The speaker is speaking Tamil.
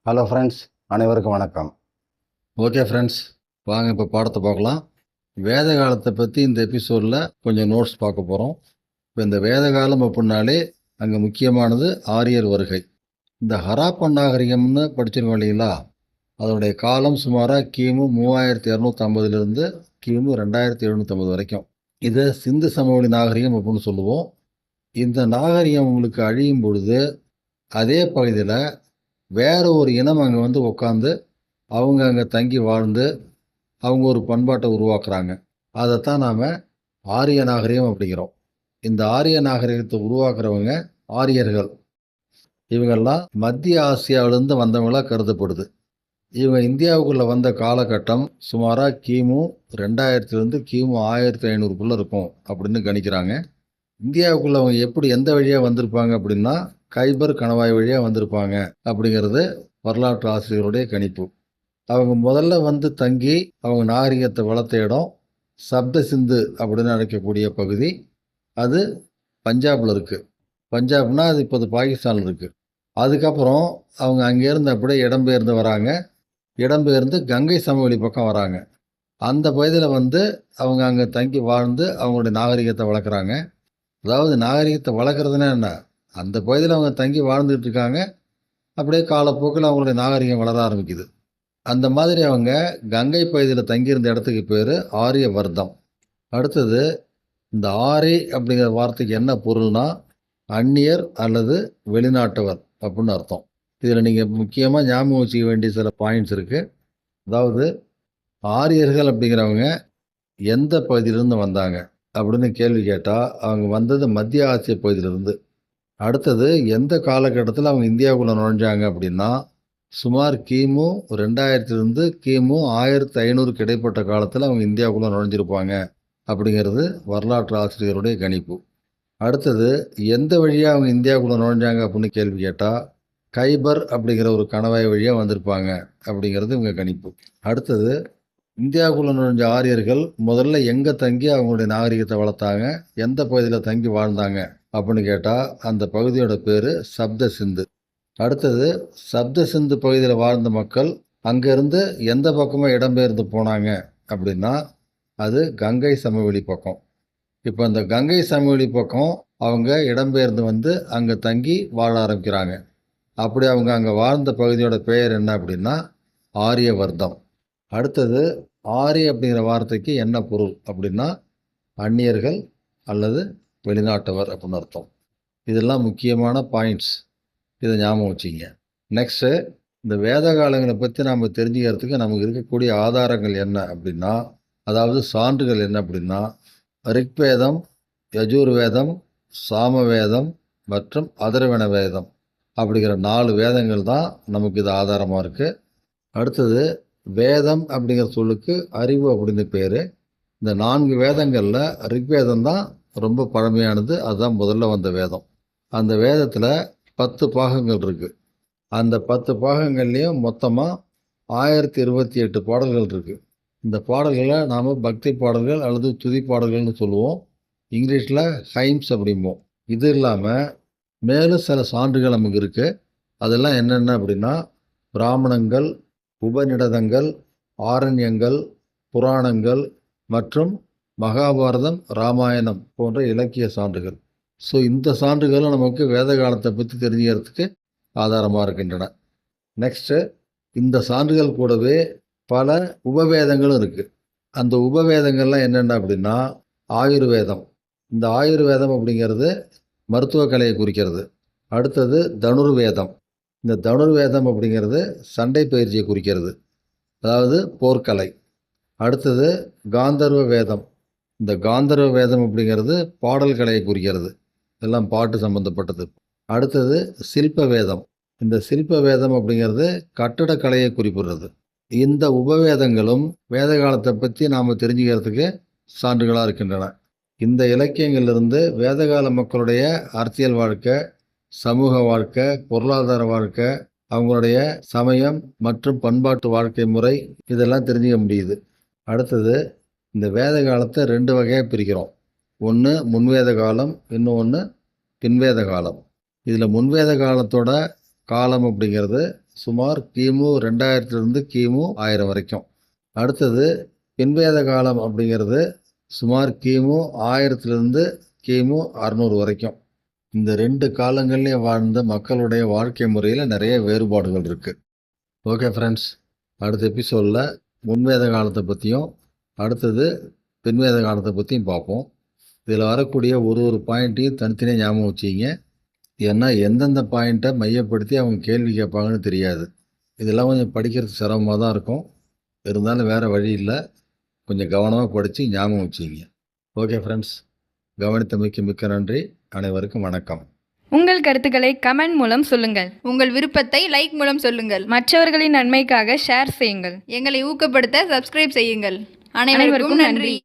ஹலோ ஃப்ரெண்ட்ஸ், அனைவருக்கும் வணக்கம். ஓகே ஃப்ரெண்ட்ஸ், வாங்க இப்போ பாடத்தை பார்க்கலாம். வேத காலத்தை பற்றி இந்த எபிசோடில் கொஞ்சம் நோட்ஸ் பார்க்க போகிறோம். இப்போ இந்த வேத காலம் அப்படின்னாலே அங்கே முக்கியமானது ஆரியர் வருகை. இந்த ஹராப்பன் நாகரிகம்னு படிச்சிருக்கோம் இல்லைங்களா, அதனுடைய காலம் சுமாராக கிமு 3250 கிமு 2750 வரைக்கும். இது சிந்து சமவெளி நாகரிகம் அப்படின்னு சொல்லுவோம். இந்த நாகரிகம் உங்களுக்கு அழியும் பொழுது அதே பகுதியில் வேற ஒரு இனம் அங்கே உட்காந்து அவங்க அங்கே தங்கி வாழ்ந்து அவங்க ஒரு பண்பாட்டை உருவாக்குறாங்க. அதைத்தான் நாம் ஆரிய நாகரிகம் அப்படிங்கிறோம். இந்த ஆரிய நாகரிகத்தை உருவாக்குறவங்க ஆரியர்கள். இவங்கெல்லாம் மத்திய ஆசியாவிலேருந்து வந்தவங்களாக கருதப்படுது. இவங்க இந்தியாவுக்குள்ளே வந்த காலகட்டம் சுமாராக கிமு 2000 கிமு 1500 இருக்கும் அப்படின்னு கணிக்கிறாங்க. இந்தியாவுக்குள்ளே அவங்க எப்படி எந்த வழியாக வந்திருப்பாங்க அப்படின்னா கைபர் கணவாய் வழியாக வந்திருப்பாங்க அப்படிங்கிறது வரலாற்று ஆசிரியருடைய கணிப்பு. அவங்க முதல்ல தங்கி அவங்க நாகரிகத்தை வளர்த்த இடம் சப்த சிந்து அப்படின்னு அழைக்கக்கூடிய பகுதி. அது பஞ்சாபில் இருக்குது. பஞ்சாப்னா அது இப்போது பாகிஸ்தானில் இருக்குது. அதுக்கப்புறம் அவங்க அங்கேருந்து அப்படியே இடம்பெயர்ந்து வராங்க. இடம்பெயர்ந்து கங்கை சமவெளி பக்கம் வராங்க. அந்த பகுதியில் அவங்க அங்கே தங்கி வாழ்ந்து அவங்களுடைய நாகரிகத்தை வளர்க்குறாங்க. அதாவது நாகரிகத்தை வளர்க்குறதுனா என்ன, அந்த பகுதியில் அவங்க தங்கி வாழ்ந்துட்டு இருக்காங்க. அப்படியே காலப்போக்கில் அவங்களுடைய நாகரிகம் வளர ஆரம்பிக்குது. அந்த மாதிரி அவங்க கங்கை பகுதியில் தங்கியிருந்த இடத்துக்கு பேர் ஆரிய வர்த்தம். அடுத்தது இந்த ஆரி அப்படிங்கிற வார்த்தைக்கு என்ன பொருள்னா அந்நியர் அல்லது வெளிநாட்டவர் அப்படின்னு அர்த்தம். இதில் நீங்கள் முக்கியமாக ஞாபகம் வச்சுக்க வேண்டிய சில பாயிண்ட்ஸ் இருக்குது. அதாவது ஆரியர்கள் அப்படிங்கிறவங்க எந்த பகுதியிலிருந்து வந்தாங்க அப்படின்னு கேள்வி கேட்டால் அவங்க வந்தது மத்திய ஆசிய பகுதியிலிருந்து. அடுத்தது எந்த காலகட்டத்தில் அவங்க இந்தியாவுக்குள்ளே நுழைஞ்சாங்க அப்படின்னா சுமார் கிமு 2000 கிமு 1500 இடைப்பட்ட காலத்தில் அவங்க இந்தியாவுக்குள்ளே நுழைஞ்சிருப்பாங்க அப்படிங்கிறது வரலாற்று ஆசிரியருடைய கணிப்பு. அடுத்தது எந்த வழியாக அவங்க இந்தியாவுக்குள்ளே நுழைஞ்சாங்க அப்படின்னு கேள்வி கேட்டால் கைபர் அப்படிங்கிற ஒரு கணவாய் வழியாக வந்திருப்பாங்க அப்படிங்கிறது இவங்க கணிப்பு. அடுத்தது இந்தியாவுக்குள்ளே நுழைஞ்ச ஆரியர்கள் முதல்ல எங்கே தங்கி அவங்களுடைய நாகரிகத்தை வளர்த்தாங்க, எந்த பகுதியில் தங்கி வாழ்ந்தாங்க அப்படின்னு கேட்டால் அந்த பகுதியோட பேர் சப்த சிந்து. அடுத்தது சப்த சிந்து பகுதியில் வாழ்ந்த மக்கள் அங்கேருந்து எந்த பக்கமாக இடம்பெயர்ந்து போனாங்க அப்படின்னா அது கங்கை சமவெளி பக்கம். இப்போ அந்த கங்கை சமவெளி பக்கம் அவங்க இடம்பெயர்ந்து அங்கே தங்கி வாழ ஆரம்பிக்கிறாங்க. அப்படி அவங்க அங்கே வாழ்ந்த பகுதியோட பெயர் என்ன அப்படின்னா ஆரியவர்தம். அடுத்தது ஆரி அப்படிங்கிற வார்த்தைக்கு என்ன பொருள் அப்படின்னா அந்நியர்கள் அல்லது வெளிநாட்டவர் அப்படின்னு அர்த்தம். இதெல்லாம் முக்கியமான பாயிண்ட்ஸ், இதை ஞாபகம் வச்சுங்க. நெக்ஸ்ட்டு இந்த வேத காலங்களை பற்றி நாம் தெரிஞ்சுக்கிறதுக்கு நமக்கு இருக்கக்கூடிய ஆதாரங்கள் என்ன அப்படின்னா, அதாவது சான்றுகள் என்ன அப்படின்னா ரிக்வேதம், யஜுர்வேதம், சாமவேதம் மற்றும் அதர்வண வேதம் அப்படிங்கிற 4 வேதங்கள் தான் நமக்கு இது ஆதாரமாக இருக்குது. அடுத்தது வேதம் அப்படிங்கிற சொல்லுக்கு அறிவு அப்படின்னு பேர். இந்த 4 வேதங்களில் ரிக்வேதம் தான் ரொம்ப பழமையானது, அதுதான் முதல்ல வந்த வேதம். அந்த வேதத்தில் 10 பாகங்கள் இருக்குது. அந்த 10 பாகங்கள்லேயும் மொத்தமாக 1028 பாடல்கள் இருக்குது. இந்த பாடல்களை நாம் பக்தி பாடல்கள் அல்லது துதி பாடல்கள்னு சொல்லுவோம். இங்கிலீஷில் ஹைம்ஸ் அப்படிம்போம். இது இல்லாமல் மேலும் சில சான்றுகள் நமக்கு இருக்குது. அதெல்லாம் என்னென்ன அப்படின்னா பிராமணங்கள், உபநிடதங்கள், ஆரண்யங்கள், புராணங்கள் மற்றும் மகாபாரதம், ராமாயணம் போன்ற இலக்கிய சான்றுகள். ஸோ இந்த சான்றுகளும் நமக்கு வேத காலத்தை பற்றி தெரிஞ்சுக்கிறதுக்கு ஆதாரமாக இருக்கின்றன. நெக்ஸ்ட்டு இந்த சான்றுகள் கூடவே பல உபவேதங்களும் இருக்குது. அந்த உபவேதங்கள்லாம் என்னென்ன அப்படின்னா ஆயுர்வேதம். இந்த ஆயுர்வேதம் அப்படிங்கிறது மருத்துவ கலையை குறிக்கிறது. அடுத்தது தனுர்வேதம். இந்த தனுர்வேதம் அப்படிங்கிறது சண்டை பயிற்சியை குறிக்கிறது, அதாவது போர்க்கலை. அடுத்தது காந்தர்வ வேதம். இந்த காந்தர்வ வேதம் அப்படிங்கிறது பாடல் கலையை குறிக்கிறது, எல்லாம் பாட்டு சம்பந்தப்பட்டது. அடுத்தது சில்ப வேதம். இந்த சில்ப வேதம் அப்படிங்கிறது கட்டடக்கலையை குறிப்பிடுறது. இந்த உபவேதங்களும் வேத காலத்தை பற்றி நாம் தெரிஞ்சுக்கிறதுக்கு சான்றுகளாக இருக்கின்றன. இந்த இலக்கியங்களிலிருந்து வேதகால மக்களுடைய அரசியல் வாழ்க்கை, சமூக வாழ்க்கை, பொருளாதார வாழ்க்கை, அவங்களுடைய சமயம் மற்றும் பண்பாட்டு வாழ்க்கை முறை இதெல்லாம் தெரிஞ்சுக்க முடியுது. அடுத்தது இந்த வேத காலத்தை 2 வகையாக பிரிக்கிறோம். ஒன்று முன்வேத காலம், இன்னொன்று பின்வேத காலம். இதில் முன்வேத காலத்தோட காலம் அப்படிங்கிறது சுமார் கிமு 2000 கிமு 1000 வரைக்கும். அடுத்தது பின்வேத காலம் அப்படிங்கிறது சுமார் கிமு 1000 கிமு 600 வரைக்கும். இந்த 2 காலங்கள்லையும் வாழ்ந்த மக்களுடைய வாழ்க்கை முறையில் நிறைய வேறுபாடுகள் இருக்குது. ஓகே ஃப்ரெண்ட்ஸ், அடுத்த எபிசோடில் முன்வேத காலத்தை பற்றியும் அடுத்தது பின்வேத காலத்தை பற்றியும் பார்ப்போம். இதில் வரக்கூடிய ஒரு பாயிண்ட்டையும் தனித்தனியாக ஞாபகம் வச்சுக்கிங்க. ஏன்னா எந்தெந்த பாயிண்ட்டை மையப்படுத்தி அவங்க கேள்வி கேட்பாங்கன்னு தெரியாது. இதெல்லாம் கொஞ்சம் படிக்கிறது சிரமமாக தான் இருக்கும். இருந்தாலும் வேறு வழி இல்லை. கொஞ்சம் கவனமாக படித்து ஞாபகம் வச்சுக்கிங்க. ஓகே ஃப்ரெண்ட்ஸ், கவனித்தமைக்கு மிக்க நன்றி. அனைவருக்கும் வணக்கம். உங்கள் கருத்துக்களை கமெண்ட் மூலம் சொல்லுங்கள். உங்கள் விருப்பத்தை லைக் மூலம் சொல்லுங்கள். மற்றவர்களின் நன்மைக்காக ஷேர் செய்யுங்கள். எங்களை ஊக்கப்படுத்த சப்ஸ்கிரைப் செய்யுங்கள். அனைவருக்கும் நன்றி.